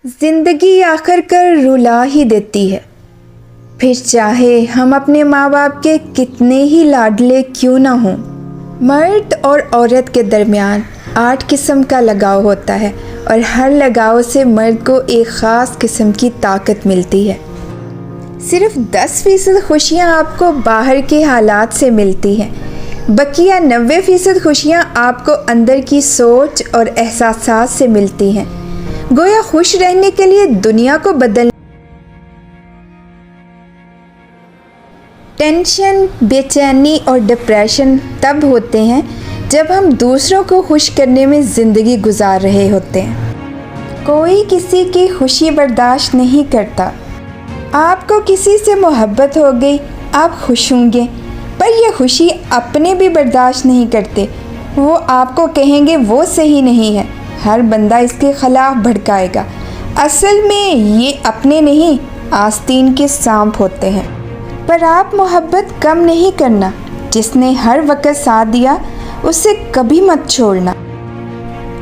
زندگی آخر کر رلا ہی دیتی ہے، پھر چاہے ہم اپنے ماں باپ کے کتنے ہی لاڈلے کیوں نہ ہوں۔ مرد اور عورت کے درمیان 8 قسم کا لگاؤ ہوتا ہے، اور ہر لگاؤ سے مرد کو ایک خاص قسم کی طاقت ملتی ہے۔ صرف 10% خوشیاں آپ کو باہر کے حالات سے ملتی ہیں، بقیہ 90% خوشیاں آپ کو اندر کی سوچ اور احساسات سے ملتی ہیں۔ گویا خوش رہنے کے لیے دنیا کو بدلنے۔ ٹینشن، بے چینی اور ڈپریشن تب ہوتے ہیں جب ہم دوسروں کو خوش کرنے میں زندگی گزار رہے ہوتے ہیں۔ کوئی کسی کی خوشی برداشت نہیں کرتا۔ آپ کو کسی سے محبت ہو گئی، آپ خوش ہوں گے، پر یہ خوشی اپنے بھی برداشت نہیں کرتے۔ وہ آپ کو کہیں گے وہ صحیح نہیں ہے، ہر بندہ اس کے خلاف بھڑکائے گا۔ اصل میں یہ اپنے نہیں، آستین کے سانپ ہوتے ہیں۔ پر آپ محبت کم نہیں کرنا، جس نے ہر وقت ساتھ دیا اسے کبھی مت چھوڑنا۔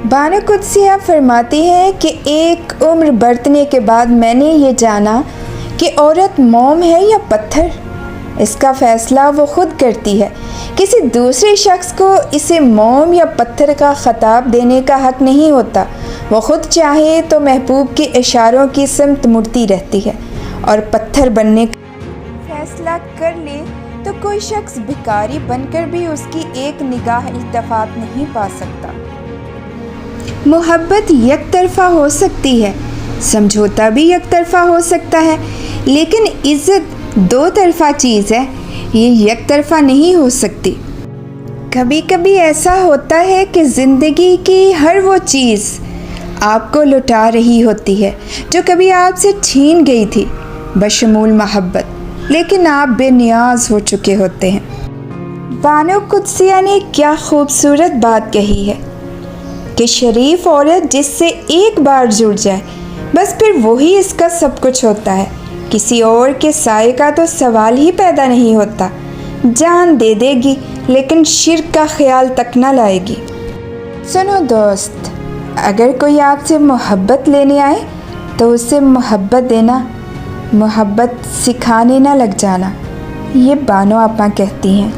بانو قدسیہ فرماتی ہے کہ ایک عمر برتنے کے بعد میں نے یہ جانا کہ عورت موم ہے یا پتھر۔ اس کا فیصلہ وہ خود کرتی ہے، کسی دوسرے شخص کو اسے موم یا پتھر کا خطاب دینے کا حق نہیں ہوتا۔ وہ خود چاہے تو محبوب کے اشاروں کی سمت مڑتی رہتی ہے، اور پتھر بننے کا فیصلہ کر لے تو کوئی شخص بھکاری بن کر بھی اس کی ایک نگاہ التفات نہیں پا سکتا۔ محبت یک طرفہ ہو سکتی ہے، سمجھوتا بھی یک طرفہ ہو سکتا ہے، لیکن عزت 2 طرفہ چیز ہے، یہ یک طرفہ نہیں ہو سکتی۔ کبھی کبھی ایسا ہوتا ہے کہ زندگی کی ہر وہ چیز آپ کو لٹا رہی ہوتی ہے جو کبھی آپ سے چھین گئی تھی، بشمول محبت، لیکن آپ بے نیاز ہو چکے ہوتے ہیں۔ بانو قدسیہ نے کیا خوبصورت بات کہی ہے کہ شریف عورت جس سے ایک بار جڑ جائے بس پھر وہی اس کا سب کچھ ہوتا ہے، کسی اور کے سائے کا تو سوال ہی پیدا نہیں ہوتا۔ جان دے دے گی لیکن شرک کا خیال تک نہ لائے گی۔ سنو دوست، اگر کوئی آپ سے محبت لینے آئے تو اسے محبت دینا، محبت سکھانے نہ لگ جانا، یہ بانو آپا کہتی ہیں۔